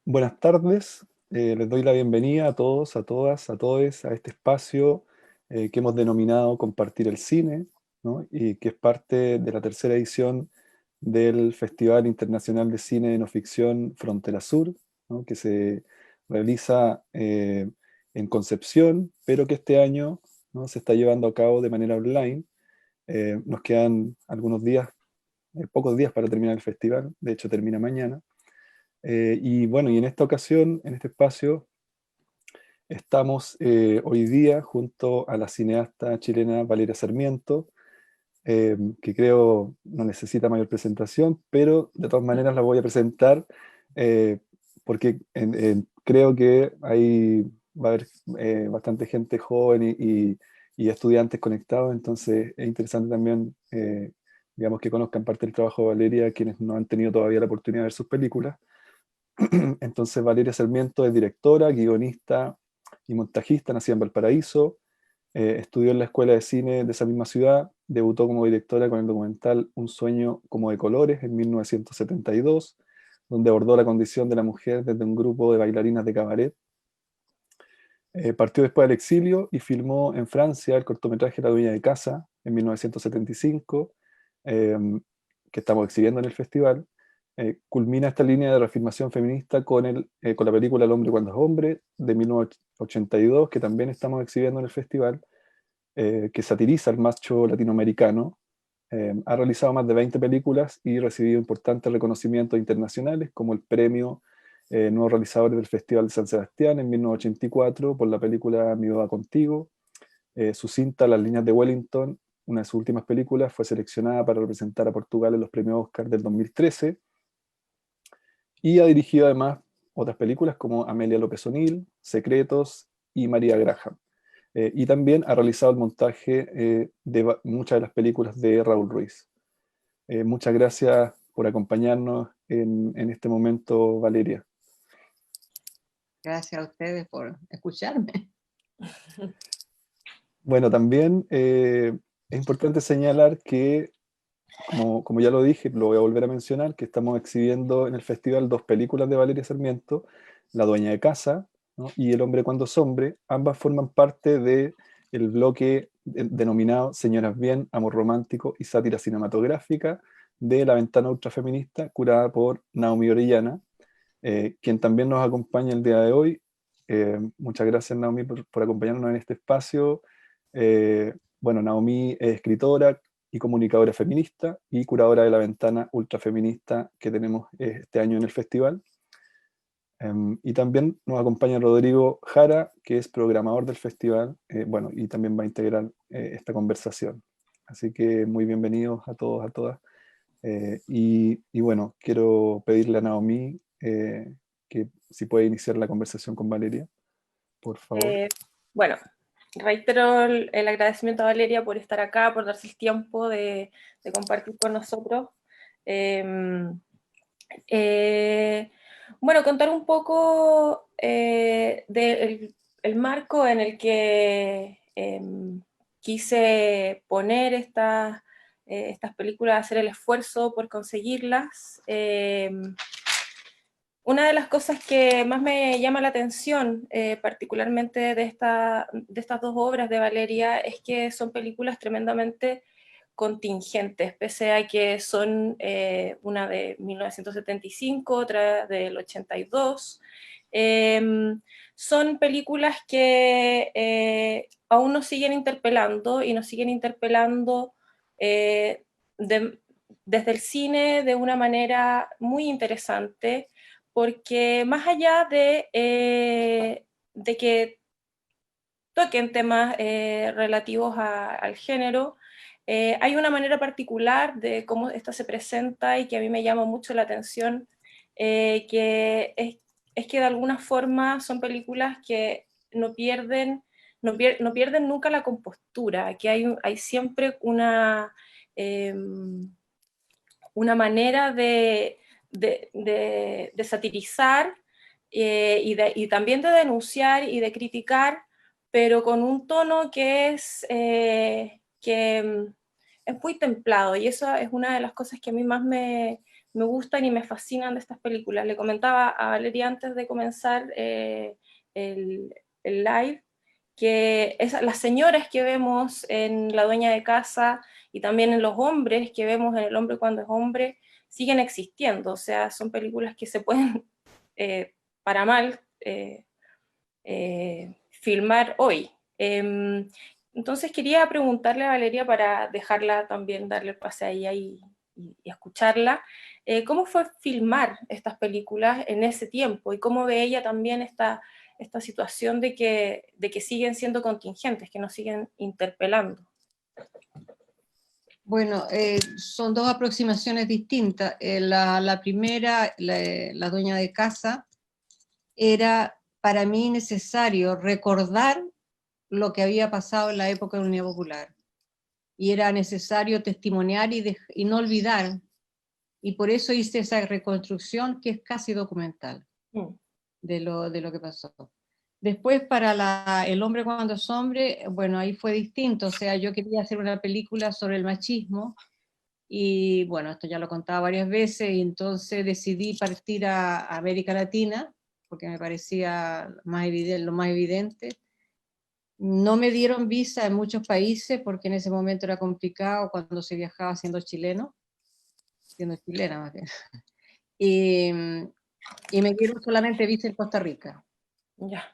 Buenas tardes, les doy la bienvenida a todos, a todas, a todos a este espacio que hemos denominado Compartir el Cine, ¿no? Y que es parte de la tercera edición del Festival Internacional de Cine de No Ficción Frontera Sur, ¿no? Que se realiza en Concepción, pero que este año, ¿no?, se está llevando a cabo de manera online. Nos quedan algunos días, pocos días para terminar el festival, de hecho termina mañana. Y bueno, y en esta ocasión, en este espacio, estamos hoy día junto a la cineasta chilena Valeria Sarmiento, que creo no necesita mayor presentación, pero de todas maneras la voy a presentar eh, porque creo que ahí va a haber bastante gente joven y estudiantes conectados, entonces es interesante también, digamos, que conozcan parte del trabajo de Valeria, quienes no han tenido todavía la oportunidad de ver sus películas. Entonces Valeria Sarmiento es directora, guionista y montajista, nacida en Valparaíso, estudió en la Escuela de Cine de esa misma ciudad, debutó como directora con el documental Un sueño como de colores en 1972, donde abordó la condición de la mujer desde un grupo de bailarinas de cabaret. Partió después al exilio y filmó en Francia el cortometraje La dueña de casa en 1975, eh, que estamos exhibiendo en el festival. Culmina esta línea de reafirmación feminista con la película El hombre cuando es hombre de 1982, que también estamos exhibiendo en el festival, que satiriza al macho latinoamericano. Ha realizado más de 20 películas y recibido importantes reconocimientos internacionales, como el premio Nuevo Realizador del Festival de San Sebastián en 1984 por la película Mi boda contigo. Su cinta Las líneas de Wellington, una de sus últimas películas, fue seleccionada para representar a Portugal en los premios Oscar del 2013, y ha dirigido además otras películas como Amelia López O'Neill, Secretos y María Graham. Y también ha realizado el montaje de muchas de las películas de Raúl Ruiz. Muchas gracias por acompañarnos en este momento, Valeria. Gracias a ustedes por escucharme. Bueno, también es importante señalar que, como ya lo dije, lo voy a volver a mencionar, que estamos exhibiendo en el festival dos películas de Valeria Sarmiento, La dueña de casa, ¿no?, y El hombre cuando es hombre. Ambas forman parte del bloque denominado Señoras Bien, Amor Romántico y Sátira Cinematográfica de La Ventana Ultrafeminista, curada por Naomi Orellana, quien también nos acompaña el día de hoy. Muchas gracias, Naomi, por acompañarnos en este espacio. Bueno, Naomi es escritora y comunicadora feminista y curadora de La Ventana Ultrafeminista que tenemos este año en el festival. Y también nos acompaña Rodrigo Jara, que es programador del festival, bueno, y también va a integrar esta conversación. Así que muy bienvenidos a todos, a todas. Y bueno, quiero pedirle a Naomi que si puede iniciar la conversación con Valeria, por favor. Eh, bueno, reitero el agradecimiento a Valeria por estar acá, por darse el tiempo de compartir con nosotros. Eh, eh, bueno, contar un poco del el marco en el que quise poner estas películas, hacer el esfuerzo por conseguirlas. Una de las cosas que más me llama la atención, particularmente de estas dos obras de Valeria, es que son películas tremendamente contingentes, pese a que son una de 1975, otra del 82. Son películas que aún nos siguen interpelando y nos siguen interpelando eh, de, desde el cine de una manera muy interesante, porque más allá de que toquen temas relativos al género, hay una manera particular de cómo esta se presenta y que a mí me llama mucho la atención, que es que de alguna forma son películas que no pierden nunca la compostura, que hay siempre eh, una manera de satirizar y también de denunciar y de criticar, pero con un tono que es muy templado, y eso es una de las cosas que a mí más me gustan y me fascinan de estas películas. Le comentaba a Valeria antes de comenzar el live, que las señoras que vemos en La dueña de casa y también en los hombres que vemos en El hombre cuando es hombre, siguen existiendo, o sea, son películas que se pueden, para mal, filmar hoy. Entonces quería preguntarle a Valeria para dejarla también, darle el pase a ella y escucharla, ¿cómo fue filmar estas películas en ese tiempo? Y cómo ve ella también esta situación de que siguen siendo contingentes, que nos siguen interpelando. Bueno, son dos aproximaciones distintas. La primera, la dueña de casa, era para mí necesario recordar lo que había pasado en la época de la Unidad Popular. Y era necesario testimoniar y no olvidar. Y por eso hice esa reconstrucción que es casi documental de lo que pasó. Después para El hombre cuando es hombre, bueno, ahí fue distinto. O sea, yo quería hacer una película sobre el machismo. Y bueno, esto ya lo contaba varias veces, y entonces decidí partir a América Latina, porque me parecía lo más evidente. No me dieron visa en muchos países, porque en ese momento era complicado cuando se viajaba siendo chilena más bien. Y me dieron solamente visa en Costa Rica. Ya.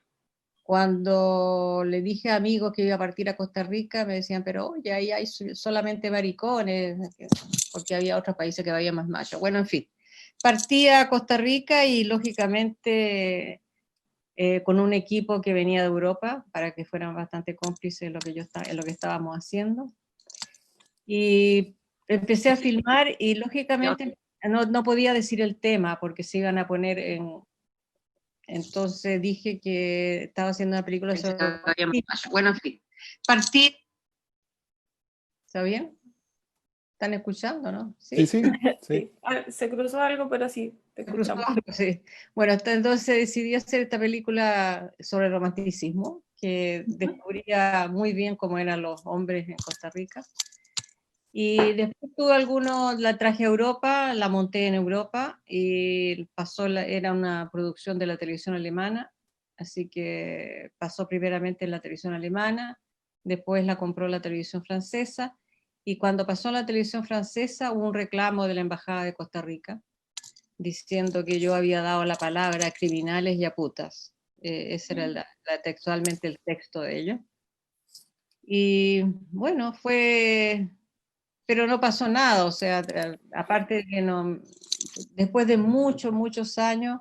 Cuando le dije a amigos que iba a partir a Costa Rica, me decían, pero oye, ahí hay solamente maricones, porque había otros países que había más machos. Bueno, en fin, partí a Costa Rica y lógicamente con un equipo que venía de Europa, para que fueran bastante cómplices en lo que estábamos haciendo. Y empecé a filmar y lógicamente no podía decir el tema porque se iban a poner en... Entonces dije que estaba haciendo una película sobre... Bueno, en fin. Partí... ¿Está bien? ¿Están escuchando, no? Sí, sí, sí. Se cruzó algo, pero sí, te escuchamos. Sí. Bueno, entonces decidí hacer esta película sobre el romanticismo, que descubría muy bien cómo eran los hombres en Costa Rica. Y después la traje a Europa, la monté en Europa y era una producción de la televisión alemana, así que pasó primeramente en la televisión alemana, después la compró la televisión francesa, y cuando pasó en la televisión francesa hubo un reclamo de la Embajada de Costa Rica diciendo que yo había dado la palabra a criminales y a putas. Ese era textualmente el texto de ellos. Y bueno, pero no pasó nada, o sea, aparte de que no, después de muchos años,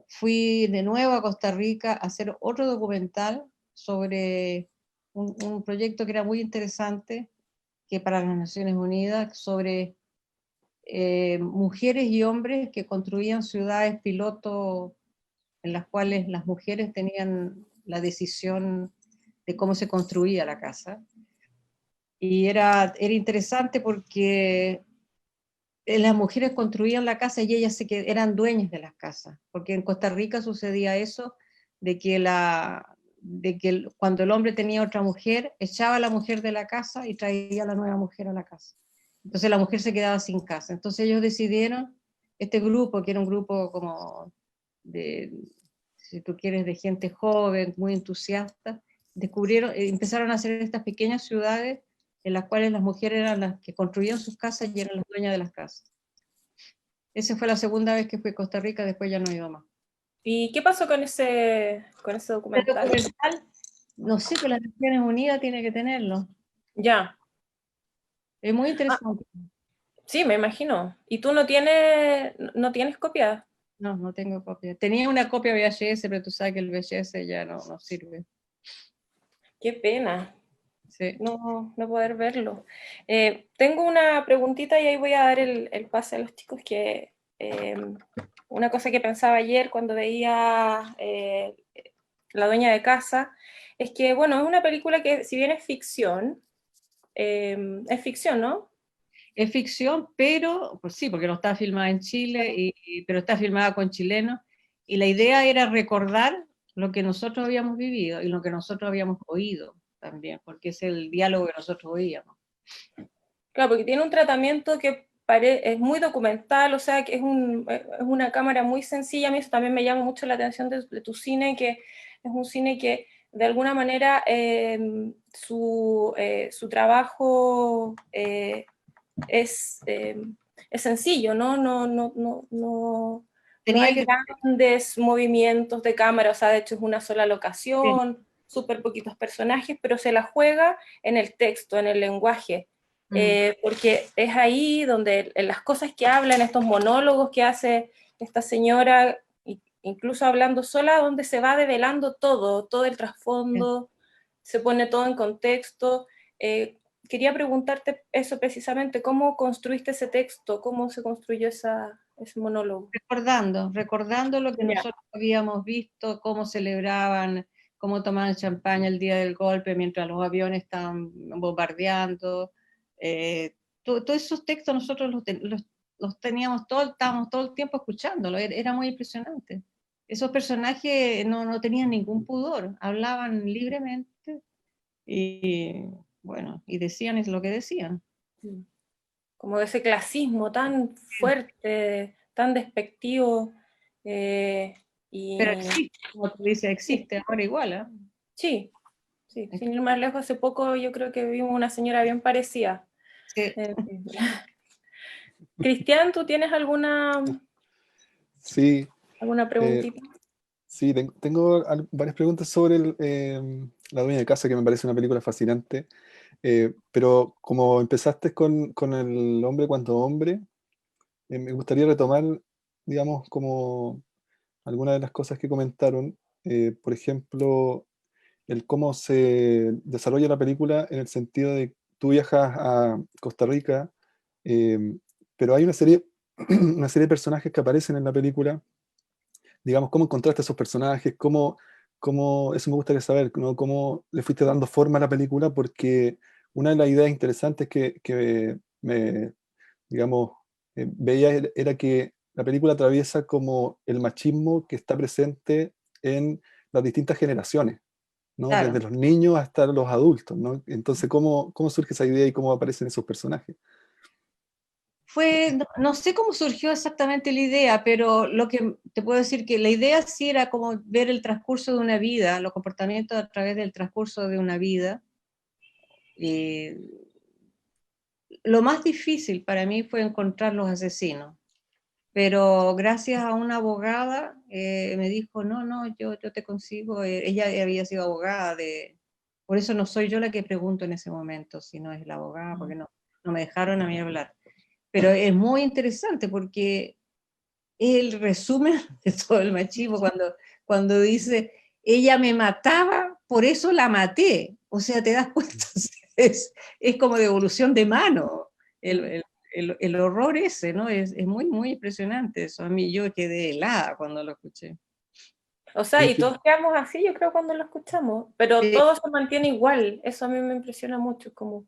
fui de nuevo a Costa Rica a hacer otro documental sobre un proyecto que era muy interesante, que para las Naciones Unidas, sobre mujeres y hombres que construían ciudades piloto en las cuales las mujeres tenían la decisión de cómo se construía la casa. Y era interesante porque las mujeres construían la casa y ellas eran dueñas de las casas, porque en Costa Rica sucedía eso, de que cuando el hombre tenía otra mujer, echaba a la mujer de la casa y traía a la nueva mujer a la casa. Entonces la mujer se quedaba sin casa. Entonces ellos decidieron, este grupo, que era un grupo como si tú quieres, de gente joven, muy entusiasta, empezaron a hacer estas pequeñas ciudades en las cuales las mujeres eran las que construían sus casas y eran las dueñas de las casas. Esa fue la segunda vez que fui a Costa Rica, después ya no he ido más. ¿Y qué pasó con ese documental? No sé, pero las Naciones Unidas tiene que tenerlo. Ya. Es muy interesante. Sí, me imagino. ¿Y tú no tienes copia? No tengo copia. Tenía una copia VHS, pero tú sabes que el VHS ya no sirve. Qué pena. Sí. No poder verlo. Tengo una preguntita y ahí voy a dar el pase a los chicos, que una cosa que pensaba ayer cuando veía La dueña de casa, es que, bueno, es una película que, si bien es ficción, ¿no? Es ficción, pero, pues sí, porque no está filmada en Chile, pero está filmada con chilenos, y la idea era recordar lo que nosotros habíamos vivido y lo que nosotros habíamos oído también, porque es el diálogo que nosotros oíamos. Claro, porque tiene un tratamiento que es muy documental, o sea, que es una cámara muy sencilla. A mí eso también me llama mucho la atención de tu cine, que es un cine que de alguna manera su trabajo es sencillo, ¿no? No Tenía hay que... grandes movimientos de cámara, o sea, de hecho es una sola Sí. locación, súper poquitos personajes, pero se la juega en el texto, en el lenguaje. Porque es ahí donde en las cosas que habla, en estos monólogos que hace esta señora, incluso hablando sola, donde se va develando todo el trasfondo, se pone todo en contexto. Quería preguntarte eso precisamente, ¿cómo construiste ese texto? ¿Cómo se construyó ese monólogo? Recordando lo que nosotros habíamos visto, cómo celebraban, cómo tomaban champaña el día del golpe mientras los aviones estaban bombardeando. Todos esos textos nosotros los teníamos estábamos todo el tiempo escuchándolo, era muy impresionante. Esos personajes no tenían ningún pudor, hablaban libremente y bueno, y decían es lo que decían. Como ese clasismo tan fuerte, tan despectivo. Pero existe, como tú dices, existe ahora igual, ¿eh? Sí, sí, sin ir más lejos, hace poco yo creo que vimos una señora bien parecida. Sí. Cristian, ¿tú tienes alguna Sí, preguntita? sí, tengo varias preguntas sobre La dueña de casa, que me parece una película fascinante. Pero como empezaste con El hombre cuanto hombre, me gustaría retomar, digamos, como algunas de las cosas que comentaron. Por ejemplo, el cómo se desarrolla la película en el sentido de tú viajas a Costa Rica, eh, pero hay una serie, una serie de personajes que aparecen en la película. Digamos, cómo encontraste esos personajes, eso me gustaría saber, ¿no? Cómo le fuiste dando forma a la película, porque una de las ideas interesantes que digamos, veía era que la película atraviesa como el machismo que está presente en las distintas generaciones, ¿no? Claro. Desde los niños hasta los adultos, ¿no? Entonces, ¿cómo surge esa idea y cómo aparecen esos personajes? No sé cómo surgió exactamente la idea, pero lo que te puedo decir que la idea sí era como ver el transcurso de una vida, los comportamientos a través del transcurso de una vida. Lo más difícil para mí fue encontrar los asesinos, pero gracias a una abogada me dijo, no, yo te consigo, ella había sido abogada por eso no soy yo la que pregunto en ese momento, si no es la abogada, porque no me dejaron a mí hablar. Pero es muy interesante porque es el resumen de todo el machismo cuando dice, ella me mataba, por eso la maté. O sea, te das cuenta, es como devolución de mano, el horror ese, ¿no? Es muy, muy impresionante eso. A mí yo quedé helada cuando lo escuché. O sea, y todos quedamos así, yo creo, cuando lo escuchamos, pero todo se mantiene igual. Eso a mí me impresiona mucho, como...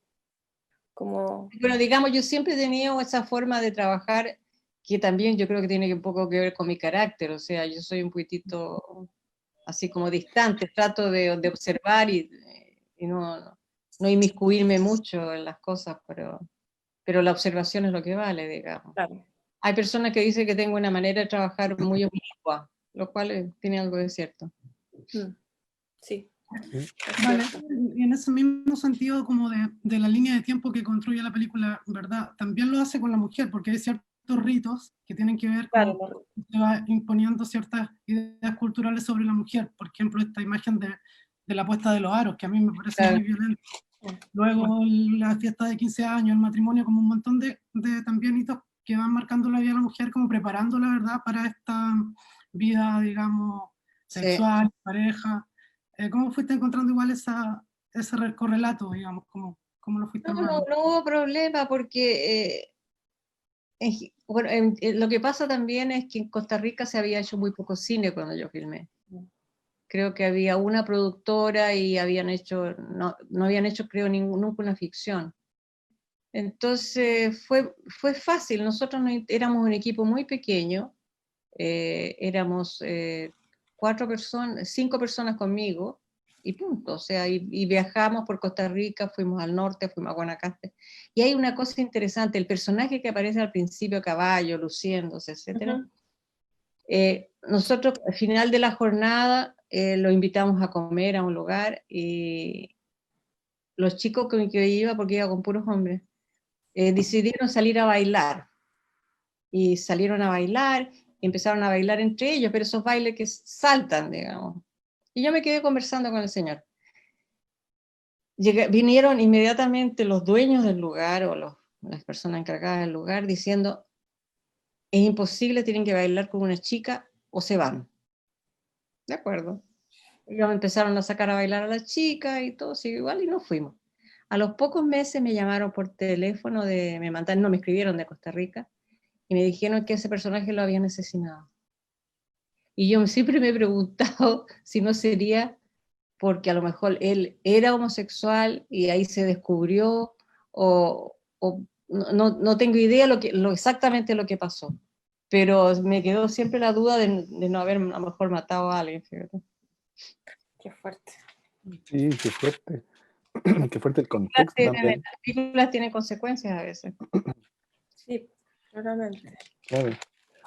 Bueno, digamos, yo siempre he tenido esa forma de trabajar que también yo creo que tiene un poco que ver con mi carácter, o sea, yo soy un poquitito así como distante, trato de observar y no inmiscuirme mucho en las cosas, pero la observación es lo que vale, digamos. Claro. Hay personas que dicen que tengo una manera de trabajar muy obliqua, lo cual tiene algo de cierto. Sí. Vale, y en ese mismo sentido como de la línea de tiempo que construye la película, ¿verdad? También lo hace con la mujer, porque hay ciertos ritos que tienen que ver con que se va imponiendo ciertas ideas culturales sobre la mujer. Por ejemplo, esta imagen de la puesta de los aros, que a mí me parece muy violenta. Luego la fiesta de 15 años, el matrimonio, como un montón de también hitos que van marcando la vida de la mujer, como preparando la verdad para esta vida, digamos, sexual, pareja. ¿Cómo fuiste encontrando igual ese correlato, digamos? ¿Cómo lo fuiste armando? No hubo problema porque, bueno, lo que pasa también es que en Costa Rica se había hecho muy poco cine cuando yo filmé. Creo que había una productora y no habían hecho, creo, nunca una ficción. Entonces fue fácil, nosotros éramos un equipo muy pequeño, éramos 5 personas conmigo, y punto. O sea, y viajamos por Costa Rica, fuimos al norte, fuimos a Guanacaste. Y hay una cosa interesante, el personaje que aparece al principio a caballo, luciéndose, etcétera. Nosotros al final de la jornada lo invitamos a comer a un lugar y los chicos con que iba, porque iba con puros hombres, decidieron salir a bailar. Y salieron a bailar, y empezaron a bailar entre ellos, pero esos bailes que saltan, digamos. Y yo me quedé conversando con el señor. Vinieron inmediatamente los dueños del lugar o las personas encargadas del lugar diciendo, es imposible, tienen que bailar con una chica o se van. De acuerdo. Ellos empezaron a sacar a bailar a la chica y todo sigue igual y nos fuimos. A los pocos meses me llamaron por teléfono, me escribieron de Costa Rica y me dijeron que ese personaje lo habían asesinado. Y yo siempre me he preguntado si no sería porque a lo mejor él era homosexual y ahí se descubrió, o no tengo idea exactamente lo que pasó. Pero me quedó siempre la duda de no haber a lo mejor matado a alguien, fíjate. Qué fuerte. Sí, qué fuerte. Qué fuerte el contexto también. Las películas tienen consecuencias a veces. Sí, claramente. Claro.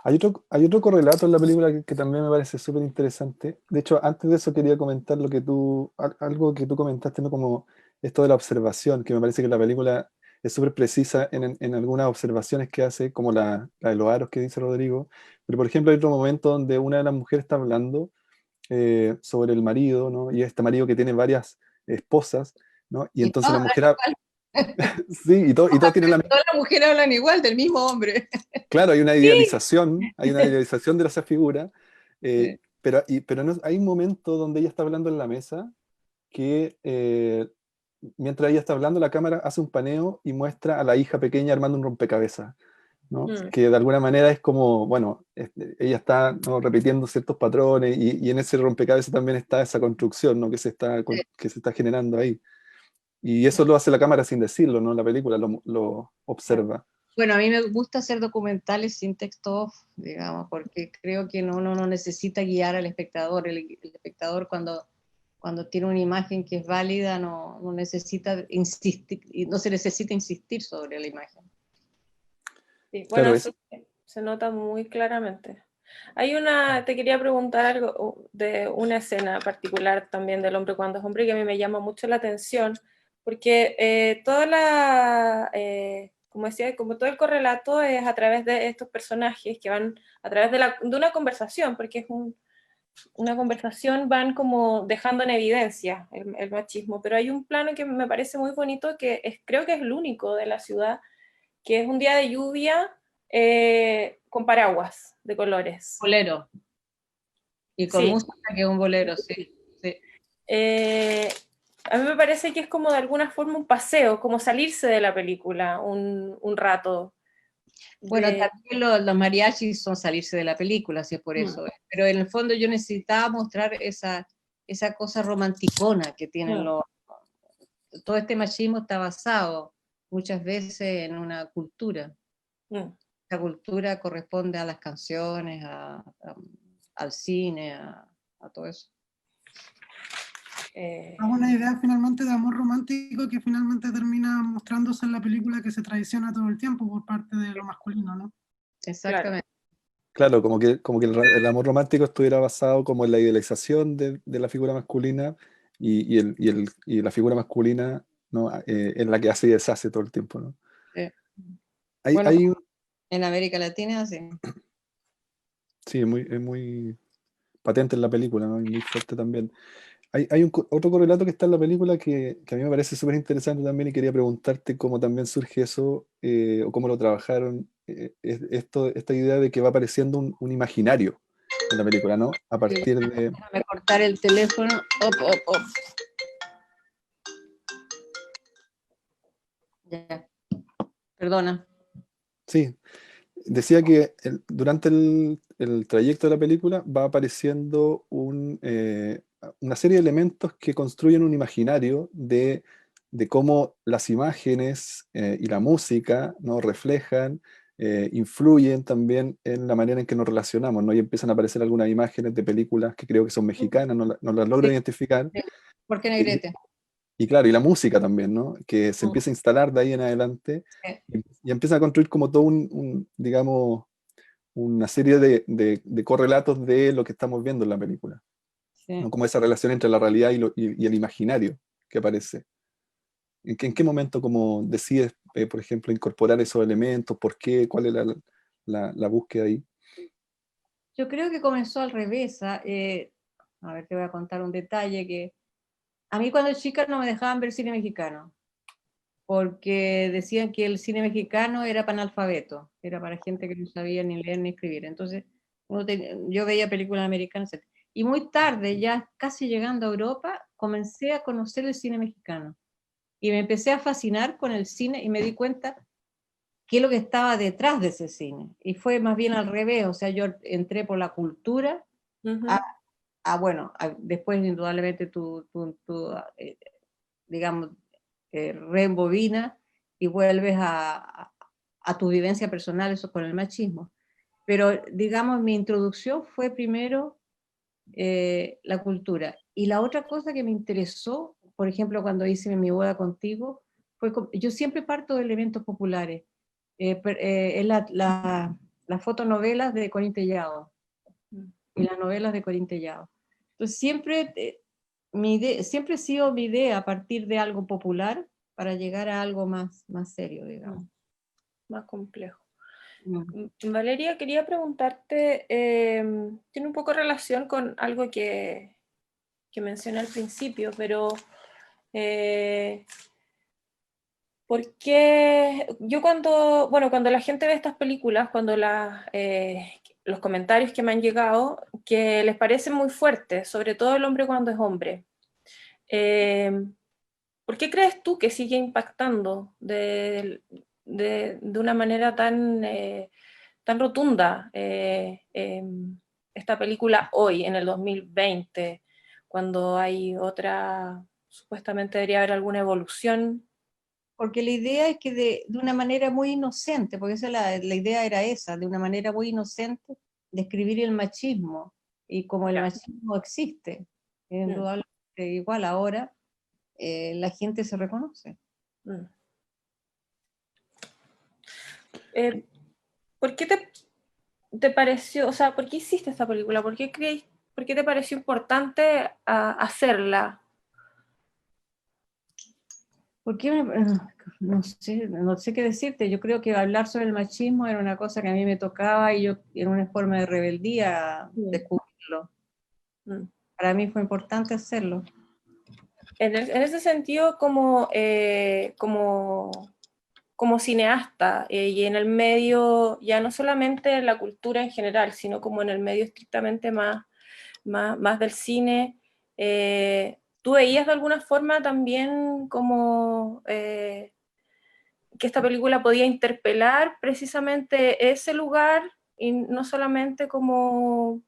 Hay otro correlato en la película que también me parece súper interesante. De hecho, antes de eso quería comentar algo que tú comentaste, ¿no? Como esto de la observación, que me parece que la película es súper precisa en algunas observaciones que hace, como la de los aros que dice Rodrigo. Pero, por ejemplo, hay otro momento donde una de las mujeres está hablando sobre el marido, ¿no? Y este marido que tiene varias esposas, ¿no? Y entonces la mujer... Sí, y todos tienen la misma... Todas las mujeres hablan igual del mismo hombre. Claro, hay una idealización de esa figura, Sí. pero hay un momento donde ella está hablando en la mesa que mientras ella está hablando, la cámara hace un paneo y muestra a la hija pequeña armando un rompecabezas, ¿no? Que de alguna manera es como, bueno, ella está, ¿no?, repitiendo ciertos patrones y en ese rompecabezas también está esa construcción, ¿no?, que se está generando ahí. Y eso lo hace la cámara sin decirlo, ¿no? La película lo observa. Bueno, a mí me gusta hacer documentales sin texto off, digamos, porque creo que uno no necesita guiar al espectador. El espectador cuando tiene una imagen que es válida no necesita insistir, no se necesita insistir sobre la imagen. Sí, bueno, Claro, eso se nota muy claramente. Te quería preguntar algo de una escena particular también del hombre cuando es hombre que a mí me llama mucho la atención, porque como decía, como todo el correlato es a través de estos personajes que van a través de una conversación, porque es una conversación, van como dejando en evidencia el machismo, pero hay un plano que me parece muy bonito, creo que es el único de la ciudad, que es un día de lluvia con paraguas de colores. Bolero. Y con Sí. música, que es un bolero, sí. A mí me parece que es como de alguna forma un paseo, como salirse de la película un rato. Bueno, también los mariachis son salirse de la película, si es por eso. Pero en el fondo yo necesitaba mostrar esa cosa romanticona que tienen todo este machismo está basado muchas veces en una cultura. La cultura corresponde a las canciones, al cine, a todo eso. Es una idea finalmente de amor romántico que finalmente termina mostrándose en la película, que se traiciona todo el tiempo por parte de lo masculino, ¿no? Exactamente. Claro, como que el amor romántico estuviera basado como en la idealización de la figura masculina y la figura masculina, ¿no?, en la que hace y deshace todo el tiempo, ¿no? Sí. Bueno, en América Latina, sí. Sí, es muy patente en la película, ¿no? Y muy fuerte también. Hay otro correlato que está en la película que a mí me parece súper interesante también y quería preguntarte cómo también surge eso, o cómo lo trabajaron, esta idea de que va apareciendo un imaginario en la película, ¿no? A partir de... Déjame cortar el teléfono. Op. Ya. Perdona. Sí, decía que durante el trayecto de la película va apareciendo una serie de elementos que construyen un imaginario de cómo las imágenes y la música, ¿no?, reflejan, influyen también en la manera en que nos relacionamos, ¿no? Y empiezan a aparecer algunas imágenes de películas que creo que son mexicanas, no las logro identificar, Jorge Negrete. Y claro, y la música también, ¿no? Que se empieza a instalar de ahí en adelante y empieza a construir como todo digamos, una serie de correlatos de lo que estamos viendo en la película, Sí. ¿no? Como esa relación entre la realidad y el imaginario que aparece. ¿En qué momento como decides, por ejemplo, incorporar esos elementos? ¿Por qué? ¿Cuál es la búsqueda ahí? Yo creo que comenzó al revés. A ver, te voy a contar un detalle que a mí cuando chica no me dejaban ver cine mexicano, porque decían que el cine mexicano era para analfabetos, era para gente que no sabía ni leer ni escribir. Entonces, yo veía películas americanas, etc. Y muy tarde, ya casi llegando a Europa, comencé a conocer el cine mexicano. Y me empecé a fascinar con el cine y me di cuenta qué es lo que estaba detrás de ese cine. Y fue más bien al revés, o sea, yo entré por la cultura, bueno, después indudablemente digamos, reembobina y vuelves a tu vivencia personal, eso con el machismo. Pero, digamos, mi introducción fue primero la cultura. Y la otra cosa que me interesó, por ejemplo, cuando hice Mi boda contigo, yo siempre parto de elementos populares. Es las fotonovelas de Corín Tellado y las novelas de Corín Tellado. Entonces siempre ha sido mi idea a partir de algo popular para llegar a algo más serio, digamos. Más complejo. Mm. Valeria, quería preguntarte, tiene un poco relación con algo que mencioné al principio, pero ¿por qué? Yo cuando la gente ve estas películas, cuando los comentarios que me han llegado, que les parecen muy fuertes, sobre todo el hombre cuando es hombre, ¿por qué crees tú que sigue impactando de una manera tan rotunda esta película hoy, en el 2020, cuando hay supuestamente debería haber alguna evolución? Porque la idea es que de una manera muy inocente, porque la idea era esa, de una manera muy inocente, describir el machismo y como el machismo existe, indudablemente igual ahora, la gente se reconoce. ¿Por qué te pareció, o sea, por qué hiciste esta película? ¿Por qué te pareció importante hacerla? Porque no sé qué decirte. Yo creo que hablar sobre el machismo era una cosa que a mí me tocaba y yo era una forma de rebeldía descubrirlo. Para mí fue importante hacerlo. En ese sentido, como cineasta y en el medio, ya no solamente en la cultura en general, sino como en el medio estrictamente más del cine, ¿tú veías de alguna forma también como que esta película podía interpelar precisamente ese lugar y no solamente como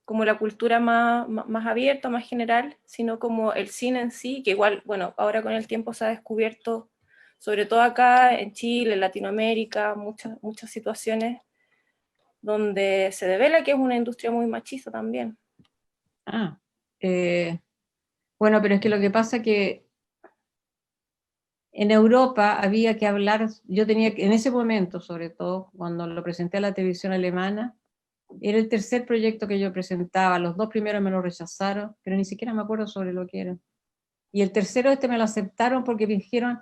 la cultura más abierta, más general, sino como el cine en sí, que igual, bueno, ahora con el tiempo se ha descubierto, sobre todo acá en Chile, en Latinoamérica, muchas situaciones donde se devela que es una industria muy machista también. Bueno, pero es que lo que pasa es que en Europa había que hablar, yo tenía que, en ese momento, sobre todo, cuando lo presenté a la televisión alemana, era el tercer proyecto que yo presentaba, los dos primeros me lo rechazaron, pero ni siquiera me acuerdo sobre lo que era. Y el tercero me lo aceptaron porque me dijeron,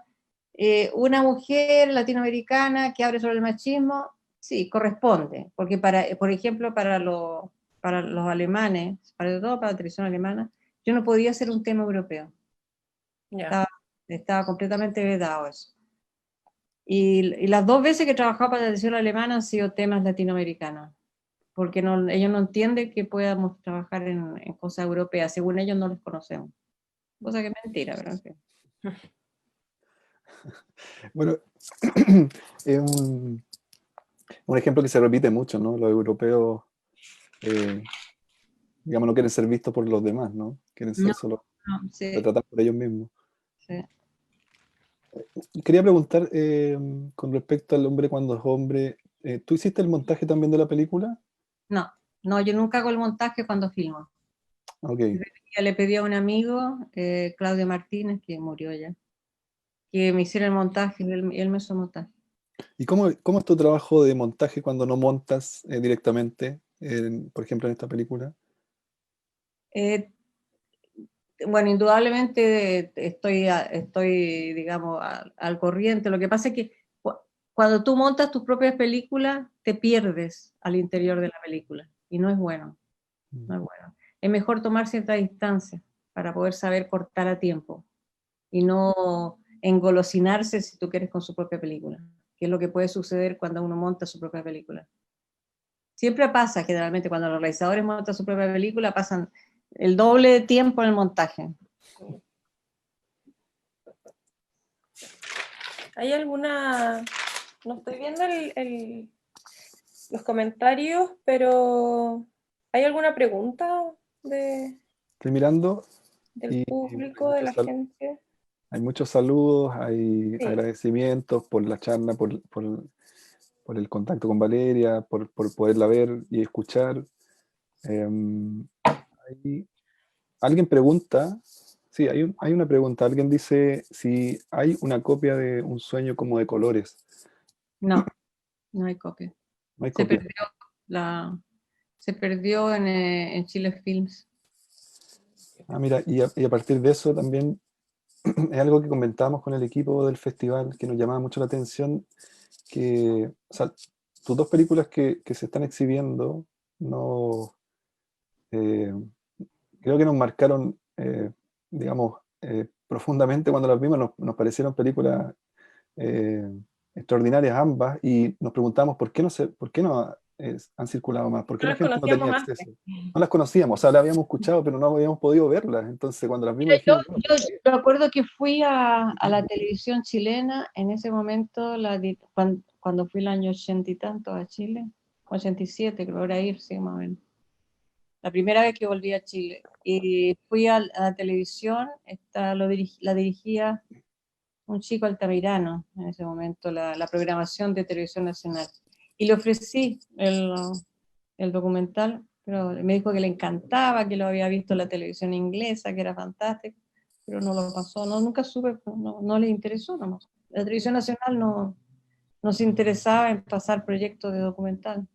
una mujer latinoamericana que hable sobre el machismo, sí, corresponde, porque por ejemplo, para los alemanes, para todo para la televisión alemana, yo no podía hacer un tema europeo. Estaba completamente vedado eso. Y las dos veces que he trabajado para la televisión alemana han sido temas latinoamericanos, porque ellos no entienden que podamos trabajar en cosas europeas, según ellos no los conocemos. Cosa que es mentira, ¿verdad? Bueno, es un ejemplo que se repite mucho, ¿no? Los europeos, digamos, no quieren ser vistos por los demás, ¿no? Quieren ser solo retratados por ellos mismos. Sí. Quería preguntar con respecto al hombre cuando es hombre, ¿tú hiciste el montaje también de la película? No, yo nunca hago el montaje cuando filmo. Ok. Ya le pedí a un amigo, Claudio Martínez, que murió ya, que me hiciera el montaje, él me hizo el montaje. ¿Y cómo es tu trabajo de montaje cuando no montas directamente, por ejemplo, en esta película? Eh, bueno, indudablemente estoy digamos, al corriente. Lo que pasa es que cuando tú montas tus propias películas, te pierdes al interior de la película, y no es bueno, no es bueno. Es mejor tomar cierta distancia para poder saber cortar a tiempo y no engolosinarse, si tú quieres, con su propia película, que es lo que puede suceder cuando uno monta su propia película. Siempre pasa, generalmente, cuando los realizadores montan su propia película, pasan el doble de tiempo en el montaje. ¿Hay alguna... No estoy viendo los comentarios, pero ¿hay alguna pregunta Estoy mirando del y público, de la gente? hay muchos saludos, hay Sí. agradecimientos por la charla, por el contacto con Valeria, por poderla ver y escuchar. Hay- Alguien pregunta, sí, hay una pregunta, alguien dice si hay una copia de Un sueño como de colores. No, no hay copia. No hay Se copia. perdió, se perdió en Chile Films. Ah, mira, y a partir de eso también es algo que comentábamos con el equipo del festival, que nos llamaba mucho la atención, que, o sea, tus dos películas que se están exhibiendo, no, eh, creo que nos marcaron, digamos, profundamente cuando las vimos, nos parecieron películas eh, extraordinarias ambas, y nos preguntamos por qué no han circulado más, por qué No la las gente no tenía conocíamos antes. acceso. No las conocíamos, o sea, las habíamos escuchado, pero no habíamos podido verlas. Entonces, cuando las vimos, Yo, dijimos, "Bueno, yo me acuerdo que fui a la televisión chilena en ese momento, cuando fui el año 80 y tanto a Chile, 87 creo era ir, sí, más o menos. La primera vez que volví a Chile. Y fui a la televisión, la dirigía un chico altamirano en ese momento, la programación de Televisión Nacional. Y le ofrecí el documental, pero me dijo que le encantaba, que lo había visto en la televisión inglesa, que era fantástico, pero no lo pasó, no, nunca supe, no le interesó nomás. La Televisión Nacional no se interesaba en pasar proyectos de documental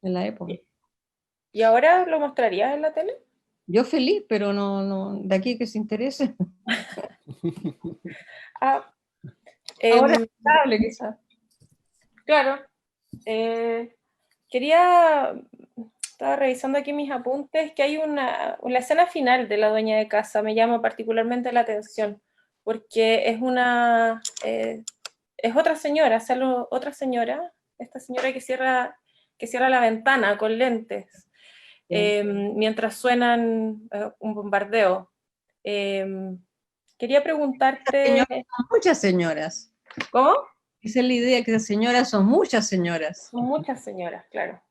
en la época. ¿Y ahora lo mostrarías en la tele? Yo feliz, pero de aquí que se interese. Ah, Ahora em, es estable, quizás. claro. Eh, estaba revisando aquí mis apuntes, que hay la escena final de La dueña de casa, me llama particularmente la atención, porque es otra señora, otra señora, esta señora que cierra la ventana con lentes, mientras suenan un bombardeo. Quería preguntarte, Son muchas señoras. ¿cómo? Esa es la idea, que las señoras son muchas señoras. Son muchas señoras, claro.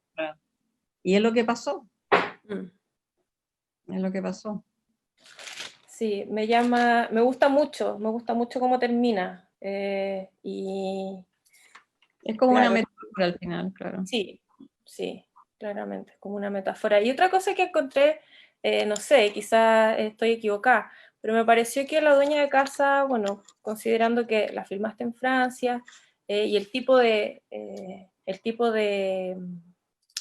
Y es lo que pasó, Mm. es lo que pasó. Sí, me gusta mucho cómo termina. Y Es como una claro, metáfora al final, claro. sí, sí, claramente, es como una metáfora. Y otra cosa que encontré, no sé, quizá estoy equivocada, pero me pareció que la dueña de casa, bueno, considerando que la filmaste en Francia, y el tipo de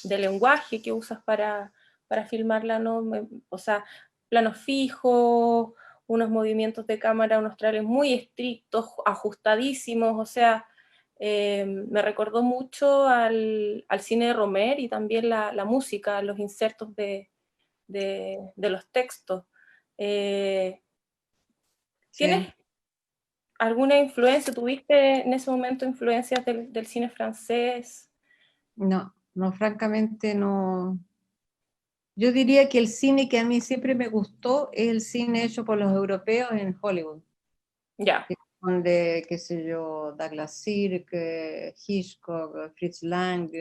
lenguaje que usas para filmarla, ¿no? O sea, planos fijos, unos movimientos de cámara, unos trailers muy estrictos, ajustadísimos, o sea, me recordó mucho al cine de Romer, y también la música, los insertos de los textos. ¿Tienes Sí. alguna influencia? ¿Tuviste en ese momento influencias del cine francés? No, francamente no. Yo diría que el cine que a mí siempre me gustó es el cine hecho por los europeos en Hollywood. Ya. Donde, qué sé yo, Douglas Sirk, Hitchcock, Fritz Lang.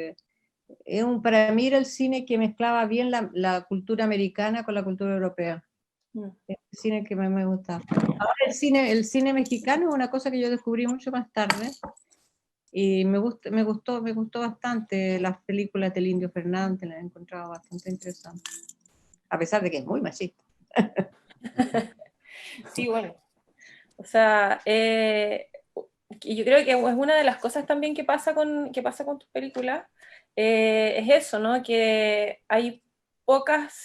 Para mí era el cine que mezclaba bien la cultura americana con la cultura europea. Mm. Es el cine que más me gusta. Ahora el cine mexicano es una cosa que yo descubrí mucho más tarde y me gustó bastante las películas del Indio Fernández, las he encontrado bastante interesantes. a pesar de que es muy machista. Sí, bueno. O sea, yo creo que es una de las cosas también que pasa con tus películas, es eso, ¿no? Que hay pocas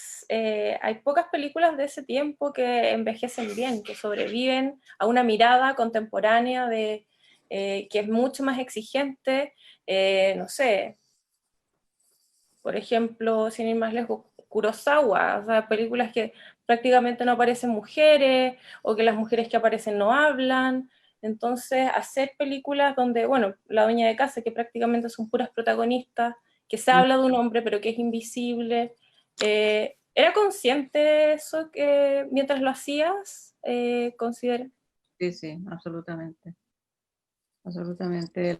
películas de ese tiempo que envejecen bien, que sobreviven a una mirada contemporánea que es mucho más exigente, no sé, por ejemplo, sin ir más lejos, Kurosawa, o sea, películas que prácticamente no aparecen mujeres, o que las mujeres que aparecen no hablan. Entonces, hacer películas donde, bueno, La dueña de casa, que prácticamente son puras protagonistas, que se habla de un hombre, pero que es invisible. ¿Era consciente eso que mientras lo hacías? Considera. Sí, sí, absolutamente. Absolutamente.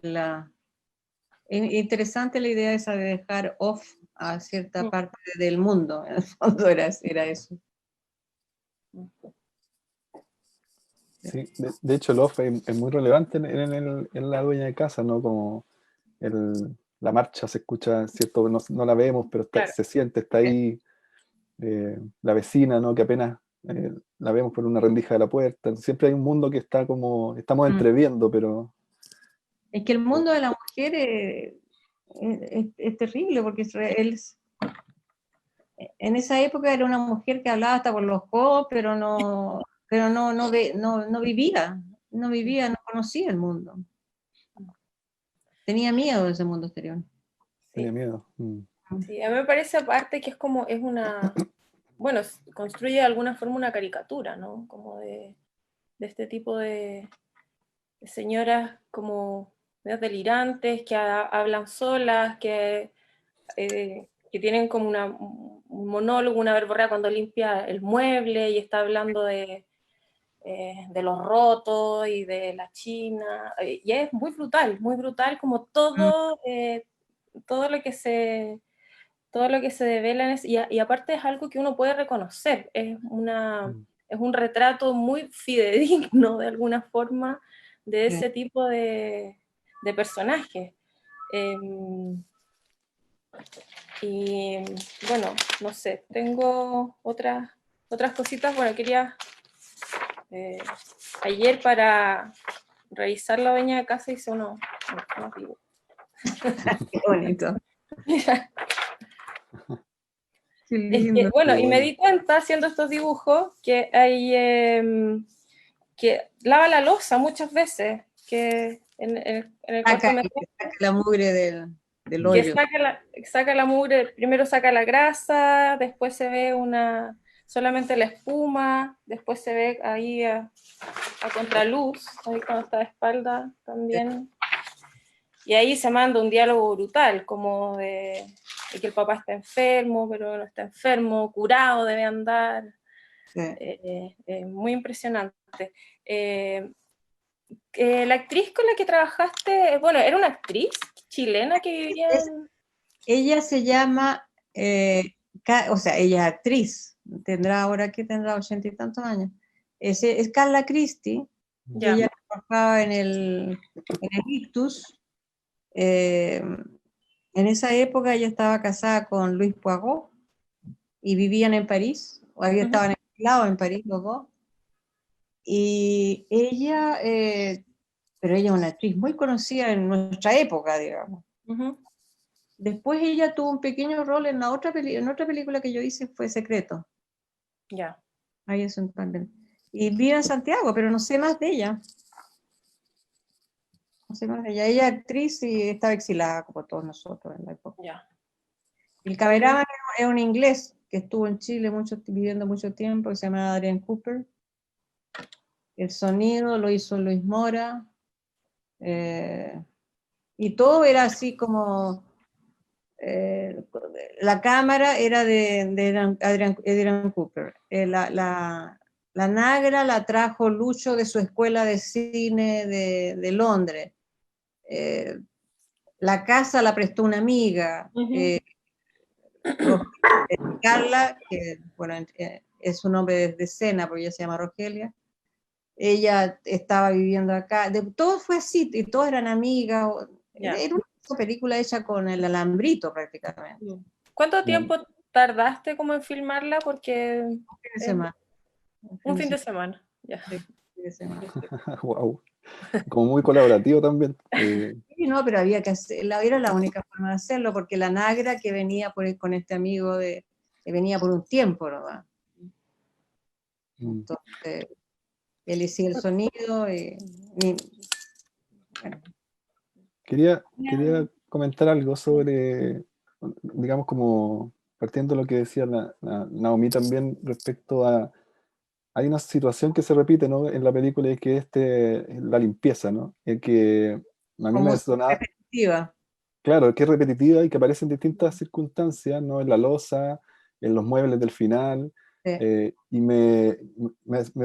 Interesante la idea esa de dejar off a cierta parte del mundo. En el fondo era eso. Sí, de hecho el off es muy relevante en la dueña de casa, ¿no? Como la marcha se escucha, ¿cierto? No la vemos, pero Claro. se siente, está ahí la vecina, ¿no? Que apenas la vemos por una rendija de la puerta. Siempre hay un mundo que está como, estamos entreviendo, pero... Es que el mundo de la mujer es terrible, porque en esa época era una mujer que hablaba hasta por los codos, pero no vivía, no conocía el mundo. Tenía miedo de ese mundo exterior. Tenía miedo. Sí, a mí me parece aparte que bueno, construye de alguna forma una caricatura, ¿no? Como de este tipo de señoras como medias delirantes, que hablan solas, que tienen como un monólogo, una verborrea cuando limpia el mueble y está hablando de los rotos y de la China, y es muy brutal como todo lo que se devela y aparte es algo que uno puede reconocer, es un retrato muy fidedigno de alguna forma de ese tipo de personajes. Y bueno, no sé, tengo otras cositas. Bueno, quería ayer para revisar La dueña de casa hice unos dibujos. Qué bonito. Qué Es lindo. bueno, y me di cuenta haciendo estos dibujos que hay que lava la loza muchas veces, que en el cortometraje saca la mugre del que hoyo. saca la mugre, primero saca la grasa, después se ve solamente la espuma, después se ve ahí a contraluz, ahí cuando está de espalda también. Y ahí se manda un diálogo brutal, como de que el papá está enfermo, pero no está enfermo, curado debe andar. Sí. Muy impresionante. La actriz con la que trabajaste, bueno, era una actriz chilena que vivía en... Ella se llama, o sea, ella es actriz, ahora que tendrá 80 y tantos años. Es Carla Christie, ella trabajaba en el Ictus. En esa época ella estaba casada con Luis Poirot y vivían en París, o estaban exiliados en París los dos. Y ella, pero ella es una actriz muy conocida en nuestra época, digamos. Después ella tuvo un pequeño rol en otra película que yo hice, fue Secreto. Ya. Ahí es también. Y vive en Santiago, pero no sé más de ella. No sé más de ella. Ella es actriz y estaba exilada como todos nosotros en la época. Ya. El cameraman es un inglés que estuvo en Chile viviendo mucho tiempo, que se llama Adrian Cooper. El sonido lo hizo Luis Mora. Y todo era así como... la cámara era de Adrian Cooper. La negra la trajo Lucho de su escuela de cine de Londres. La casa la prestó una amiga. Carla, que bueno, es su nombre de escena porque ella se llama Rogelia. Ella estaba viviendo acá. Todo fue así, y todas eran amigas. Era una película hecha con el alambrito prácticamente. ¿Cuánto tiempo tardaste como en filmarla? Porque Un fin de semana. un fin de semana, ya. Sí, fin de semana. Wow. Como muy colaborativo también. Sí, no, pero había que hacerlo, era la única forma de hacerlo, porque la Nagra que venía con este amigo que venía por un tiempo, ¿verdad? Entonces, él hacía el sonido bueno. Quería comentar algo sobre, digamos, como partiendo de lo que decía la Naomi también respecto a, hay una situación que se repite, ¿no? En la película y que es la limpieza, ¿no? Que a mí me Como sonaba, repetitiva. claro, que es repetitiva y que aparece en distintas circunstancias, ¿no? En la loza, en los muebles del final, Sí. y me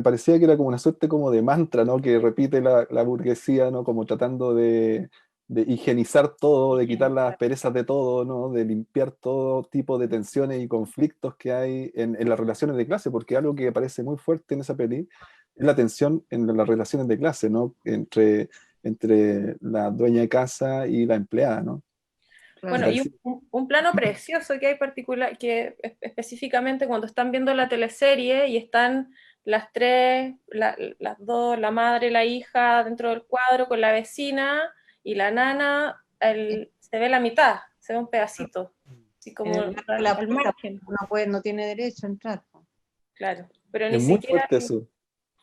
parecía que era como una suerte como de mantra, ¿no? Que repite la burguesía, ¿no? Como tratando de higienizar todo, de quitar las perezas de todo, ¿no? De limpiar todo tipo de tensiones y conflictos que hay en las relaciones de clase, porque algo que aparece muy fuerte en esa peli es la tensión en las relaciones de clase, ¿no? Entre la dueña de casa y la empleada, ¿no? Me Bueno, y parece- un plano precioso que hay particular, que específicamente cuando están viendo la teleserie y están las tres, las dos, la madre y la hija dentro del cuadro con la vecina y la nana, se ve la mitad, se ve un pedacito, así como al margen, No tiene derecho a entrar. claro, pero Es ni muy siquiera, fuerte eso.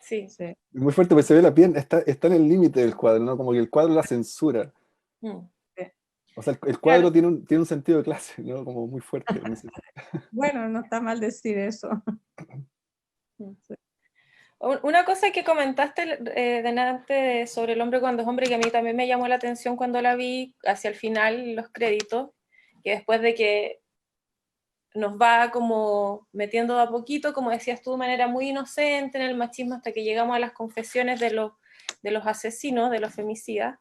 sí. Sí. Es muy fuerte porque se ve la piel, está en el límite del cuadro, ¿no? Como que el cuadro la censura. Mm. O sea, el Claro. cuadro tiene un sentido de clase, ¿no? Como muy fuerte. Bueno, no está mal decir eso. Sí. Una cosa que comentaste delante sobre el hombre cuando es hombre, que a mí también me llamó la atención cuando la vi hacia el final, los créditos, que después de que nos va como metiendo de a poquito, como decías tú, de manera muy inocente en el machismo, hasta que llegamos a las confesiones de los asesinos, de los femicidas,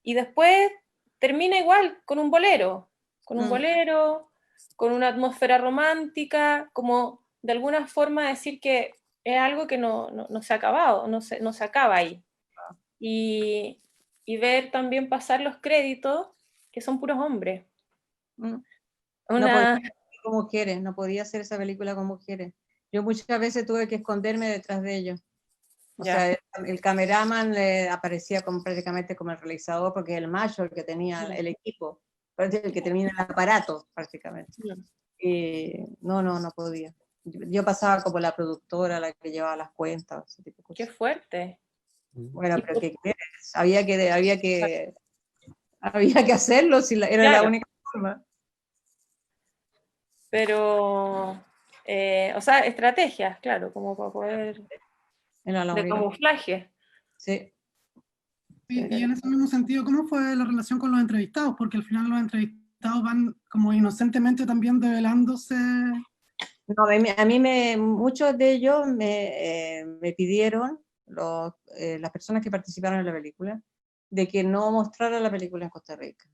y después termina igual, con un bolero, con una atmósfera romántica, como de alguna forma decir que es algo que no se ha acabado, no se acaba ahí. Y ver también pasar los créditos, que son puros hombres. No Una, podía con mujeres, no podía hacer esa película con mujeres. Yo muchas veces tuve que esconderme detrás de ellos. O ya, sea, el cameraman le aparecía prácticamente como el realizador, porque es el macho el que tenía el equipo, el que tenía el aparato prácticamente. Y no podía. Yo pasaba como la productora, la que llevaba las cuentas, ese tipo de qué cosas. fuerte. Bueno, pero ¿qué quieres? Había que hacerlo, si era la Claro, única forma. pero, o sea, estrategias, claro, como para poder, Era la de única. camuflaje. Sí. Y en ese mismo sentido, ¿cómo fue la relación con los entrevistados? Porque al final los entrevistados van como inocentemente también develándose. No, muchos de ellos me pidieron, las personas que participaron en la película, de que no mostrara la película en Costa Rica.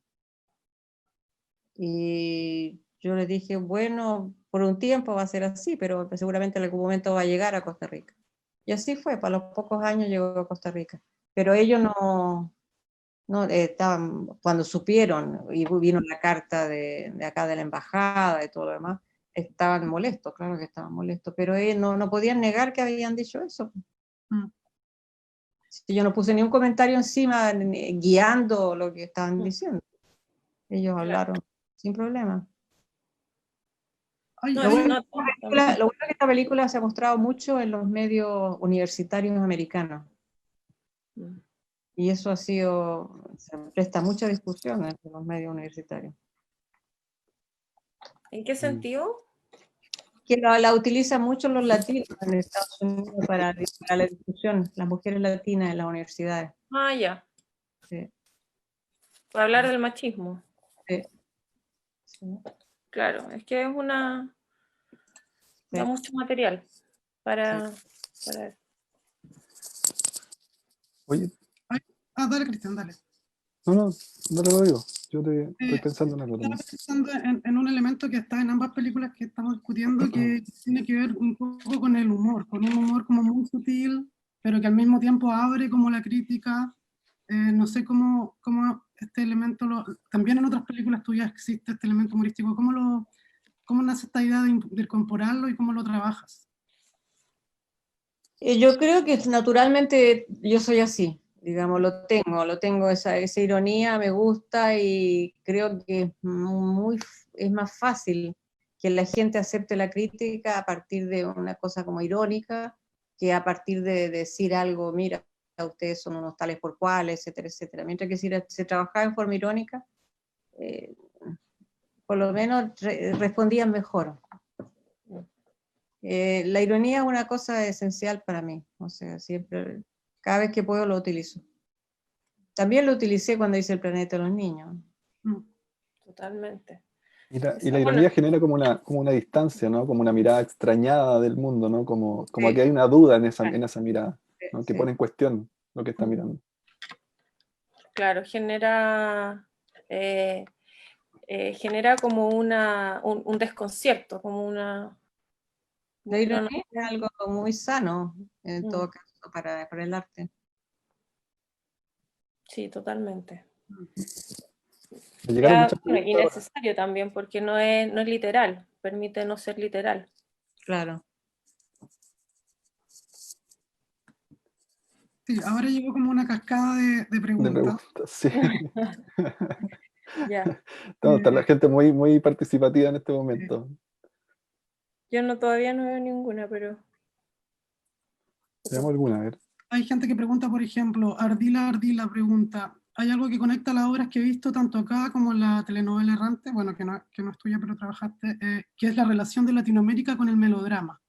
Y yo les dije, bueno, por un tiempo va a ser así, pero seguramente en algún momento va a llegar a Costa Rica. Y así fue, para los pocos años llegó a Costa Rica. Pero ellos no estaban, cuando supieron, y vino la carta de acá de la embajada y todo lo demás, estaban molestos, claro que estaban molestos, pero ellos no podían negar que habían dicho eso. Si yo no puse ni un comentario encima guiando lo que estaban diciendo. Ellos hablaron sin problema. Ay, No, Lo eso bueno, no, lo bueno es que esta película se ha mostrado mucho en los medios universitarios americanos. Y eso se presta mucha discusión entre los medios universitarios. ¿En qué sentido? Que la utilizan mucho los latinos en Estados Unidos para la discusión, las mujeres latinas en las universidades. Ah, ya, Sí, para hablar del machismo. sí, sí, Claro, es que da sí. mucho material para Oye, dale, Cristian, dale. no te lo digo. Yo estoy pensando en algo Estaba también. pensando en un elemento que está en ambas películas que estamos discutiendo, que tiene que ver un poco con el humor, con un humor como muy sutil, pero que al mismo tiempo abre como la crítica. No sé cómo este elemento, también en otras películas tuyas existe este elemento humorístico, cómo nace esta idea de incorporarlo y cómo lo trabajas? Yo creo que naturalmente yo soy así, digamos, lo tengo esa ironía, me gusta y creo que es más fácil que la gente acepte la crítica a partir de una cosa como irónica, que a partir de decir algo, mira, ustedes son unos tales por cuales, etcétera, etcétera. Mientras que si se trabajaba en forma irónica, eh, por lo menos respondían mejor. La ironía es una cosa esencial para mí, o sea, siempre, cada vez que puedo lo utilizo. También lo utilicé cuando hice El planeta de los niños. Totalmente. Y la ironía genera como una distancia, ¿no? Como una mirada extrañada del mundo, ¿no? Como Sí. que hay una duda en esa mirada, ¿no? Que Sí. pone en cuestión lo que está mirando. Claro, genera como un desconcierto, como una... La ironía es algo muy sano, en todo caso, para el arte. Sí, totalmente. Me llegaron muchas Y preguntas ahora. necesario también, porque no es literal, permite no ser literal. Claro. Sí, ahora llegó como una cascada de De preguntas. preguntas, sí. Ya. No, está la gente muy, muy participativa en este momento. Yo todavía no veo ninguna, pero... Veamos alguna, a ver. Hay gente que pregunta, por ejemplo, Ardila pregunta, ¿hay algo que conecta las obras que he visto tanto acá como en la telenovela Errante? Bueno, que no es tuya, pero trabajaste, que es la relación de Latinoamérica con el melodrama.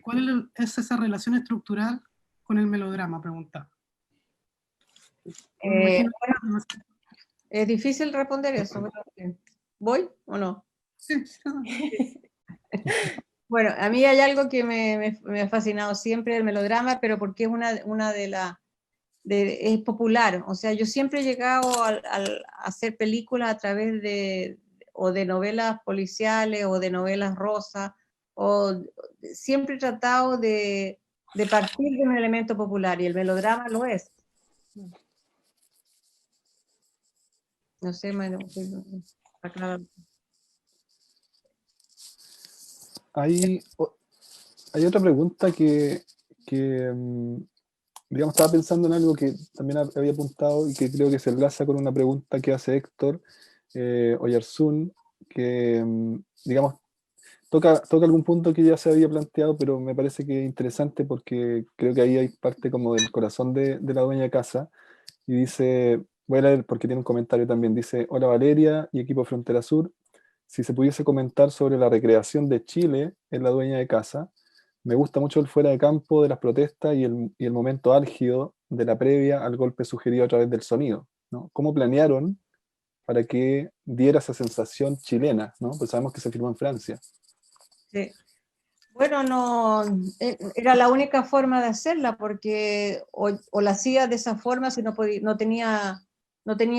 ¿Cuál es esa relación estructural con el melodrama? Pregunta. Bueno, es difícil responder eso. ¿Voy o no? Sí. Bueno, a mí hay algo que me ha fascinado siempre el melodrama, pero porque es una es popular. O sea, yo siempre he llegado a hacer películas a través o de novelas policiales o de novelas rosas, o siempre he tratado de partir de un elemento popular y el melodrama lo es. No sé, aclaro. Hay otra pregunta digamos, estaba pensando en algo que también había apuntado y que creo que se enlaza con una pregunta que hace Héctor Oyarzún, que, digamos, toca algún punto que ya se había planteado, pero me parece que es interesante porque creo que ahí hay parte como del corazón de la dueña de casa. Y dice, voy a leer porque tiene un comentario también, dice, hola Valeria y equipo Frontera Sur, si se pudiese comentar sobre la recreación de Chile en la dueña de casa, me gusta mucho el fuera de campo de las protestas y el momento álgido de la previa al golpe sugerido a través del sonido, ¿no? ¿Cómo planearon para que diera esa sensación chilena, ¿no? Pues sabemos que se filmó en Francia. Sí. Bueno, no, era la única forma de hacerla, porque o la hacía de esa forma si no tenía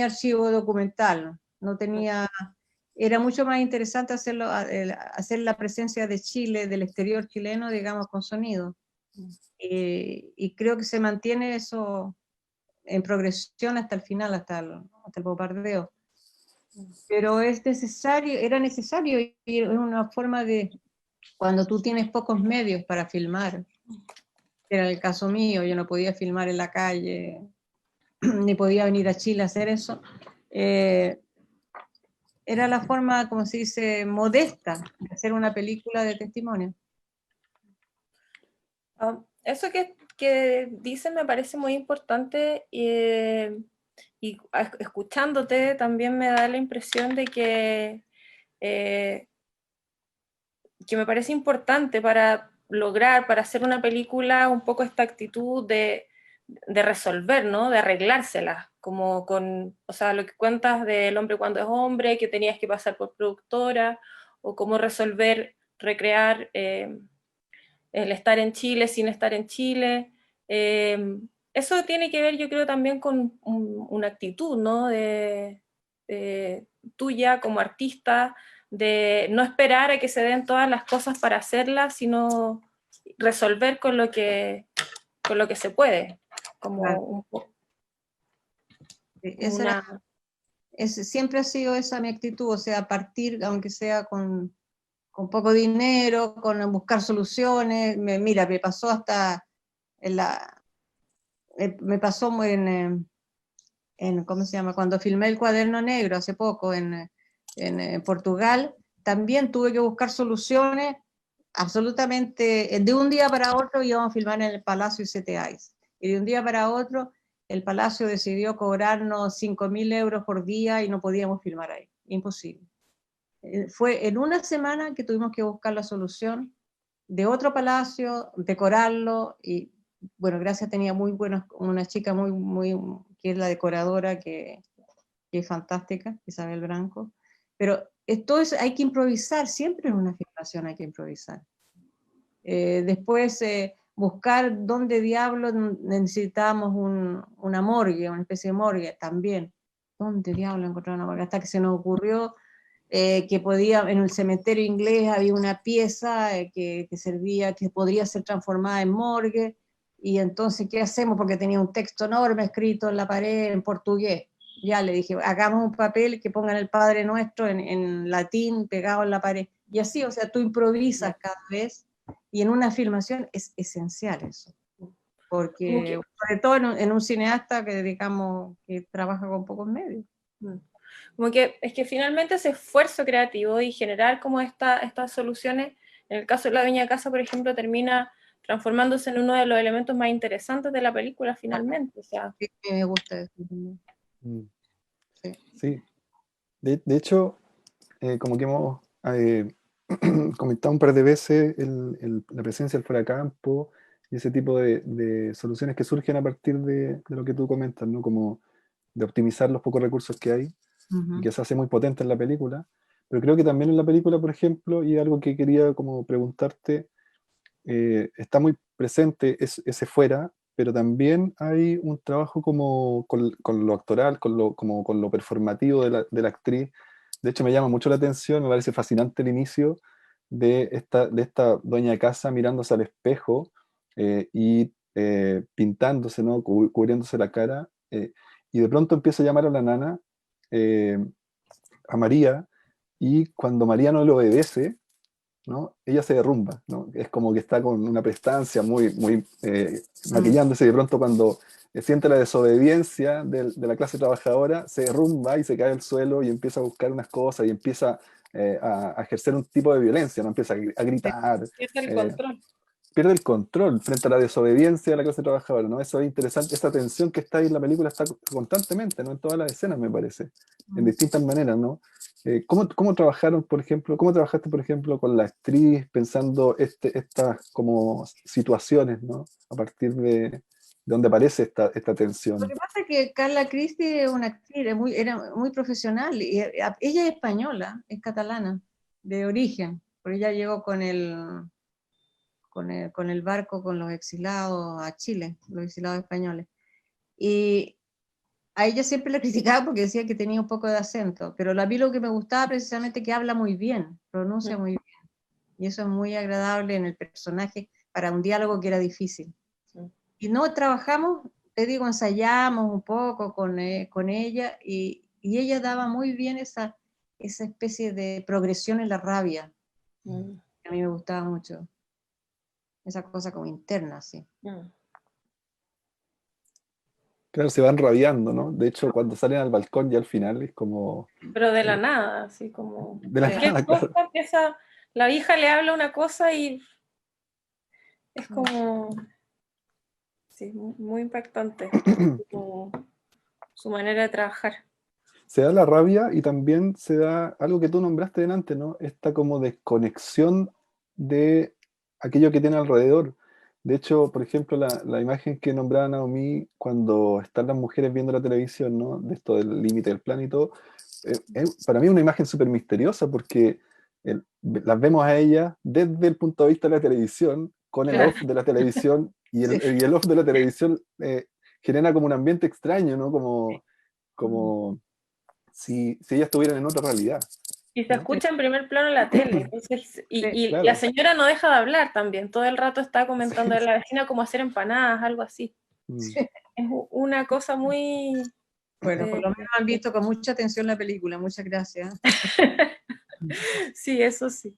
archivo documental, no tenía, era mucho más interesante hacer la presencia de Chile, del exterior chileno, digamos, con sonido. Y creo que se mantiene eso en progresión hasta el final, hasta el bombardeo. Pero era necesario, y es una forma de, cuando tú tienes pocos medios para filmar, era el caso mío, yo no podía filmar en la calle, ni podía venir a Chile a hacer eso, era la forma, como se dice, modesta de hacer una película de testimonio. Eso que dices me parece muy importante y escuchándote también me da la impresión de que me parece importante para hacer una película un poco esta actitud de resolver, ¿no? De arreglárselas, como o sea, lo que cuentas del hombre cuando es hombre, que tenías que pasar por productora, o cómo resolver, recrear el estar en Chile sin estar en Chile. Eso tiene que ver, yo creo, también con una actitud, ¿no? Tuya como artista, de no esperar a que se den todas las cosas para hacerlas, sino resolver con lo que se puede. Como claro. Siempre ha sido esa mi actitud, o sea, partir, aunque sea con con poco dinero, con buscar soluciones. Mira, me pasó hasta me pasó ¿cómo se llama? Cuando filmé El Cuaderno Negro hace poco en Portugal, también tuve que buscar soluciones absolutamente, de un día para otro íbamos a filmar en el Palacio Seteais, y de un día para otro el Palacio decidió cobrarnos 5.000 euros por día y no podíamos filmar ahí, imposible. Fue en una semana que tuvimos que buscar la solución de otro palacio, decorarlo, y bueno, gracias, tenía muy buenas, una chica que es la decoradora, que es fantástica, Isabel Branco, pero esto hay que improvisar, siempre en una filmación hay que improvisar. Después buscar dónde diablos necesitábamos una morgue, una especie de morgue, también. ¿Dónde diablos encontrar una morgue? Hasta que se nos ocurrió que podía, en el cementerio inglés había una pieza que servía, que podría ser transformada en morgue, y entonces, ¿qué hacemos? Porque tenía un texto enorme escrito en la pared en portugués. Ya le dije, hagamos un papel que pongan el Padre Nuestro en latín pegado en la pared. Y así, o sea, tú improvisas cada vez, y en una filmación es esencial eso. Porque, sobre todo en un cineasta que trabaja con pocos medios. Como que es que finalmente ese esfuerzo creativo y generar como estas soluciones, en el caso de La Dueña de Casa, por ejemplo, termina transformándose en uno de los elementos más interesantes de la película finalmente. O sea. Sí, me gusta eso. Sí. Sí. De hecho, como que hemos comentado un par de veces la presencia del fuera campo y ese tipo de soluciones que surgen a partir de lo que tú comentas, ¿no? Como de optimizar los pocos recursos que hay, y que se hace muy potente en la película. Pero creo que también en la película, por ejemplo, y algo que quería como preguntarte, está muy presente ese fuera, pero también hay un trabajo como con lo actoral, como con lo performativo de la actriz. De hecho, me llama mucho la atención, me parece fascinante el inicio de esta dueña de casa mirándose al espejo y pintándose, ¿no? Cubriéndose la cara, y de pronto empieza a llamar a la nana, a María, y cuando María no le obedece, ¿no? Ella se derrumba, ¿no? Es como que está con una prestancia muy maquillándose, y de pronto cuando siente la desobediencia de la clase trabajadora, se derrumba y se cae al suelo y empieza a buscar unas cosas y empieza a ejercer un tipo de violencia, ¿no? Empieza a gritar. Pierde el control. Pierde el control frente a la desobediencia de la clase trabajadora, ¿no? Eso es interesante, esa tensión que está ahí en la película está constantemente, ¿no? En todas las escenas, me parece, en distintas maneras, ¿no? ¿Cómo trabajaron, por ejemplo, cómo trabajaste, por ejemplo, con la actriz pensando estas como situaciones, ¿no? A partir de donde aparece esta tensión. Lo que pasa es que Carla Christie es una actriz, era muy profesional, y ella es española, es catalana, de origen, pero ella llegó con el barco con los exilados a Chile, los exilados españoles. Y a ella siempre la criticaba porque decía que tenía un poco de acento, pero a mí lo que me gustaba precisamente que habla muy bien, pronuncia muy bien, y eso es muy agradable en el personaje para un diálogo que era difícil. Y no trabajamos, te digo, ensayamos un poco con ella, y ella daba muy bien esa especie de progresión en la rabia. A mí me gustaba mucho. Esa cosa como interna, sí. Claro, se van rabiando, ¿no? De hecho, cuando salen al balcón ya al final es como... Pero de la nada, así como... De la nada, claro. Empieza, la hija le habla una cosa y es como... Sí, muy impactante su manera de trabajar. Se da la rabia y también se da algo que tú nombraste delante, ¿no? Esta como desconexión de aquello que tiene alrededor. De hecho, por ejemplo, la imagen que nombraba Naomi cuando están las mujeres viendo la televisión, ¿no? De esto del límite del plan y todo, para mí es una imagen súper misteriosa porque las vemos a ellas desde el punto de vista de la televisión, con el off de la televisión, y el off de la televisión genera como un ambiente extraño, ¿no? Como si ellas estuvieran en otra realidad. Y se escucha en primer plano la tele, entonces, y claro. la señora no deja de hablar también, todo el rato está comentando a la vecina cómo hacer empanadas, algo así. Es una cosa muy... Bueno, por lo menos han visto con mucha atención la película, muchas gracias. Sí, eso sí.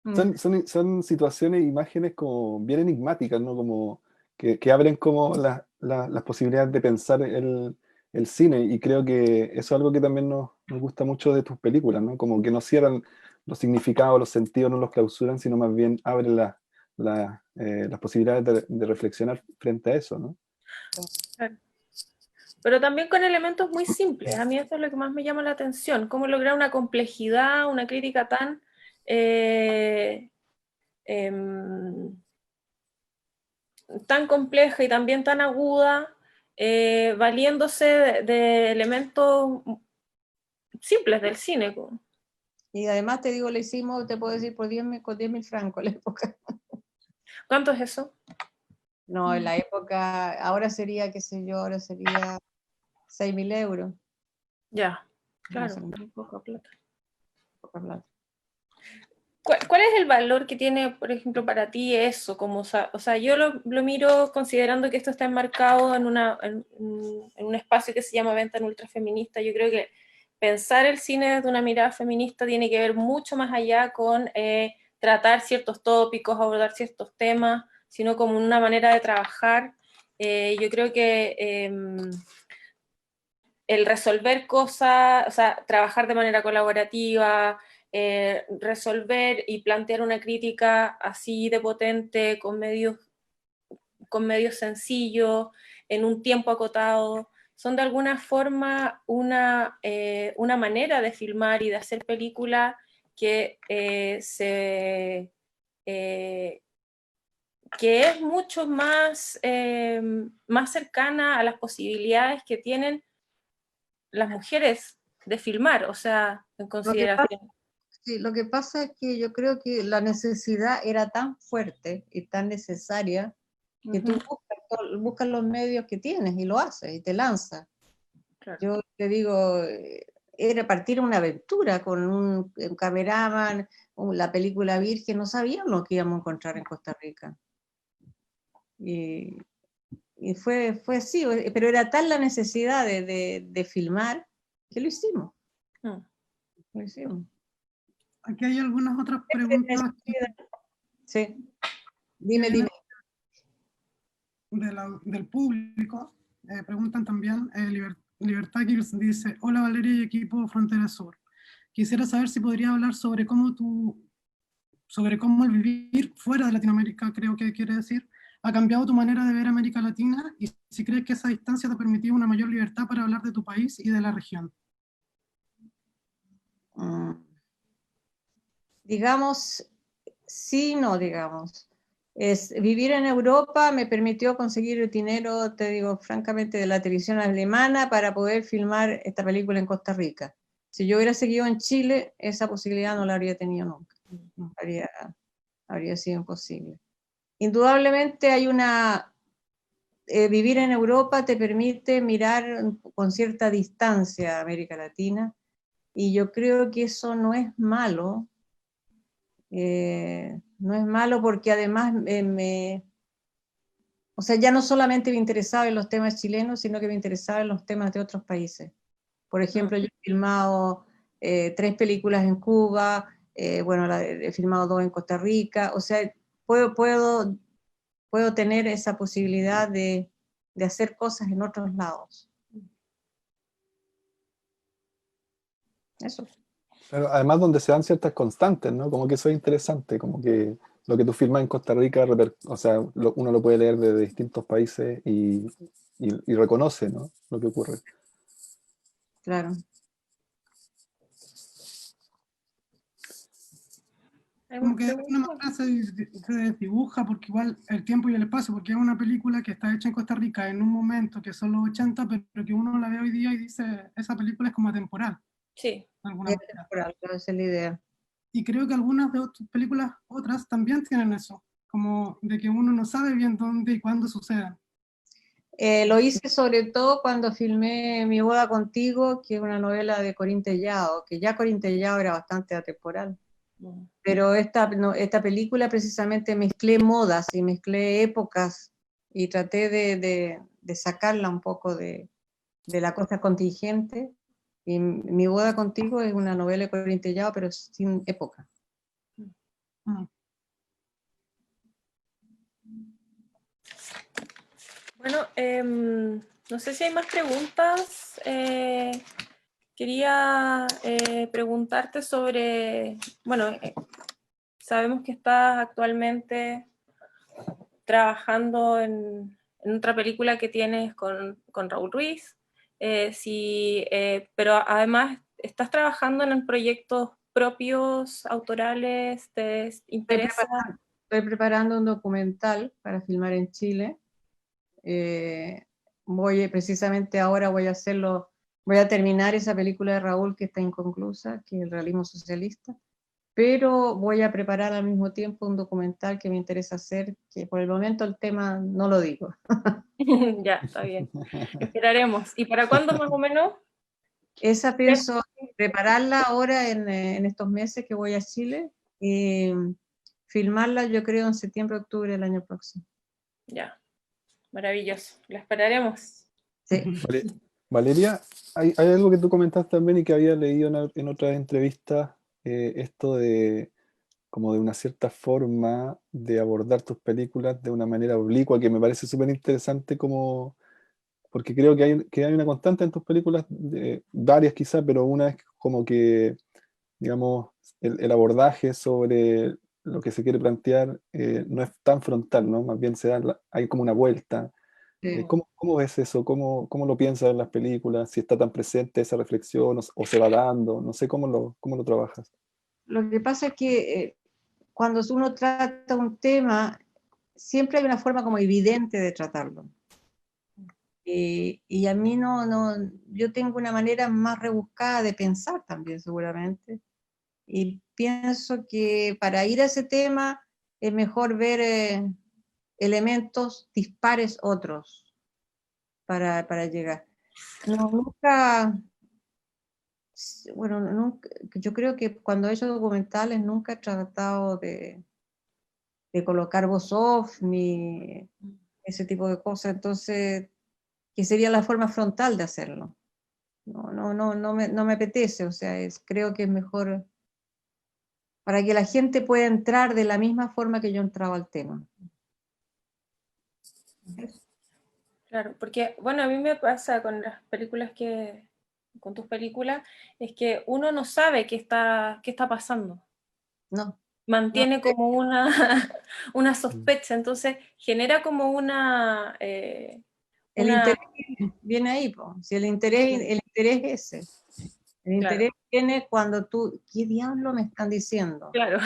Mm. Son situaciones, imágenes como bien enigmáticas, ¿no? Como que abren como las posibilidades de pensar el cine, y creo que eso es algo que también nos gusta mucho de tus películas, ¿no? Como que no cierran los significados, los sentidos, no los clausuran, sino más bien abren las posibilidades de reflexionar frente a eso, ¿no? Claro. Pero también con elementos muy simples. A mí esto es lo que más me llama la atención, cómo lograr una complejidad, una crítica tan em, tan compleja y también tan aguda, valiéndose de elementos simples del cine. Y además te digo, le hicimos, te puedo decir, con 10.000 francos en la época. ¿Cuánto es eso? No, en la época, ahora sería, qué sé yo, ahora sería 6.000 euros. Ya, No claro, sé, muy poca plata. poca plata. ¿Cuál es el valor que tiene, por ejemplo, para ti eso? Como, o sea, yo lo miro considerando que esto está enmarcado en un espacio que se llama Venta en Ultrafeminista. Yo creo que pensar el cine desde una mirada feminista tiene que ver mucho más allá con tratar ciertos tópicos, abordar ciertos temas, sino como una manera de trabajar. Yo creo que el resolver cosas, o sea, trabajar de manera colaborativa, resolver y plantear una crítica así de potente con medios sencillos, en un tiempo acotado, son de alguna forma una manera de filmar y de hacer película que, que es mucho más cercana a las posibilidades que tienen las mujeres de filmar, o sea, en Lo que pasa, consideración. sí, lo que pasa es que yo creo que la necesidad era tan fuerte y tan necesaria que tú buscas los medios que tienes y lo haces y te lanzas. Claro. Yo te digo, era partir una aventura con un cameraman, la película Virgen, no sabíamos lo que íbamos a encontrar en Costa Rica. Y fue así, pero era tal la necesidad de filmar que lo hicimos. Lo hicimos. Aquí hay algunas otras preguntas Sí, que dime, vienen dime. del público. Preguntan también, Libertad Kills dice: hola Valeria y equipo Frontera Sur. Quisiera saber si podría hablar sobre cómo el vivir fuera de Latinoamérica, creo que quiere decir, ha cambiado tu manera de ver América Latina, y si crees que esa distancia te ha permitido una mayor libertad para hablar de tu país y de la región. Digamos, sí, no, digamos. Vivir en Europa me permitió conseguir dinero, te digo francamente, de la televisión alemana para poder filmar esta película en Costa Rica. Si yo hubiera seguido en Chile, esa posibilidad no la habría tenido nunca. Habría sido imposible. Indudablemente hay vivir en Europa te permite mirar con cierta distancia a América Latina, y yo creo que eso no es malo. No es malo porque además o sea, ya no solamente me interesaba en los temas chilenos, sino que me interesaba en los temas de otros países. Por ejemplo, yo he filmado 3 películas en Cuba, bueno, he filmado 2 en Costa Rica, o sea, puedo tener esa posibilidad de hacer cosas en otros lados. Eso. Pero además donde se dan ciertas constantes, ¿no? Como que eso es interesante, como que lo que tú firmas en Costa Rica, o sea, uno lo puede leer de distintos países y reconoce, ¿no? Lo que ocurre. Claro. Como que de alguna manera se desdibuja, porque igual el tiempo y el espacio, porque es una película que está hecha en Costa Rica en un momento que son los 80, pero que uno la ve hoy día y dice, esa película es como atemporal. Sí. De alguna manera. Esa es la idea. Y creo que algunas de otras películas, otras también tienen eso, como de que uno no sabe bien dónde y cuándo suceden. Lo hice sobre todo cuando filmé Mi boda contigo, que es una novela de Corín Tellado, que ya Corín Tellado era bastante atemporal. Pero esta película precisamente mezclé modas y mezclé épocas y traté de sacarla un poco de la cosa contingente. Y Mi boda contigo es una novela de Corín Tellado, pero sin época. Mm. Bueno, no sé si hay más preguntas. Quería preguntarte sobre, bueno, sabemos que estás actualmente trabajando en otra película que tienes con Raúl Ruiz, pero además estás trabajando en proyectos propios, autorales, ¿te interesa? Estoy preparando un documental para filmar en Chile. Precisamente ahora voy a terminar esa película de Raúl que está inconclusa, que es el realismo socialista, pero voy a preparar al mismo tiempo un documental que me interesa hacer, que por el momento el tema no lo digo. Ya, está bien. Esperaremos. ¿Y para cuándo más o menos? Esa pienso prepararla ahora en estos meses que voy a Chile y filmarla yo creo en septiembre, octubre del año próximo. Ya, maravilloso. La esperaremos. Sí. Valeria, hay algo que tú comentaste también y que había leído en otras entrevistas, esto de como de una cierta forma de abordar tus películas de una manera oblicua, que me parece súper interesante como, porque creo que hay una constante en tus películas, varias quizás, pero una es como que, digamos, el abordaje sobre lo que se quiere plantear no es tan frontal, ¿no? Más bien hay como una vuelta. Sí. ¿Cómo ves eso? ¿Cómo lo piensas en las películas? Si está tan presente esa reflexión o se va dando, no sé cómo lo trabajas. Lo que pasa es que cuando uno trata un tema, siempre hay una forma como evidente de tratarlo. Y a mí yo tengo una manera más rebuscada de pensar también seguramente. Y pienso que para ir a ese tema es mejor ver elementos dispares otros para llegar. No, yo creo que cuando he hecho documentales nunca he tratado de colocar voz off ni ese tipo de cosas, entonces, que sería la forma frontal de hacerlo. No me apetece, o sea, creo que es mejor para que la gente pueda entrar de la misma forma que yo entraba al tema. Claro, porque, bueno, a mí me pasa con las películas con tus películas, es que uno no sabe qué está pasando. No, Mantiene como una sospecha, entonces genera como el una interés viene ahí, po. Si el interés es ese. El interés viene cuando tú, ¿qué diablo me están diciendo? claro,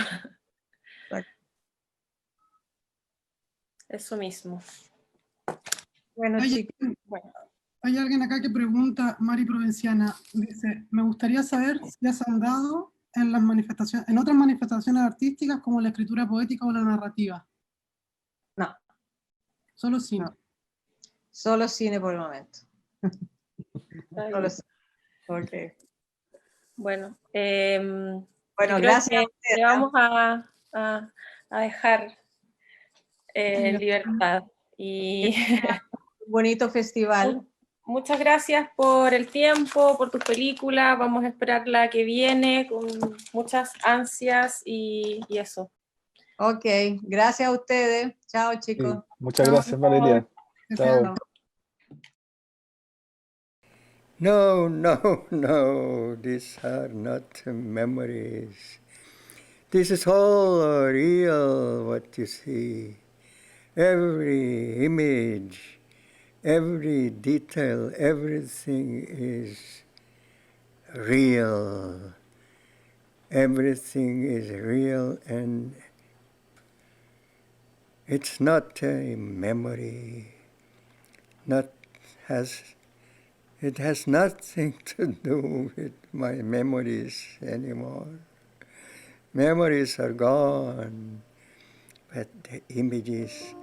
Exacto. eso mismo. Bueno, chicos. Bueno, Hay alguien acá que pregunta, Mari Provinciana, dice, me gustaría saber si has andado en las manifestaciones, en otras manifestaciones artísticas como la escritura poética o la narrativa. No, Solo cine. no. Solo cine por el momento. está Solo bien. cine. Okay. Bueno, Bueno, yo creo gracias que a ustedes. le vamos a dejar libertad. Y Un bonito festival. muchas gracias por el tiempo, por tus películas. Vamos a esperar la que viene con muchas ansias y eso. Ok, gracias a ustedes. Chao, Sí, chicos. muchas Chao. gracias, Valeria. Chao. Chao. No, no, no, these are not memories. This is all real, what you see. Every image, every detail, everything is real. Everything is real, and it's not a memory. It has nothing to do with my memories anymore. Memories are gone, but the images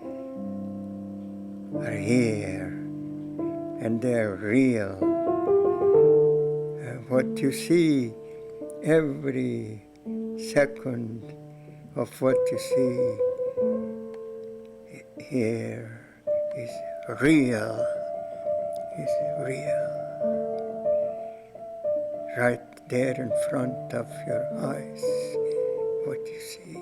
are here, and they're real. What you see every second of what you see here is real, right there in front of your eyes, what you see.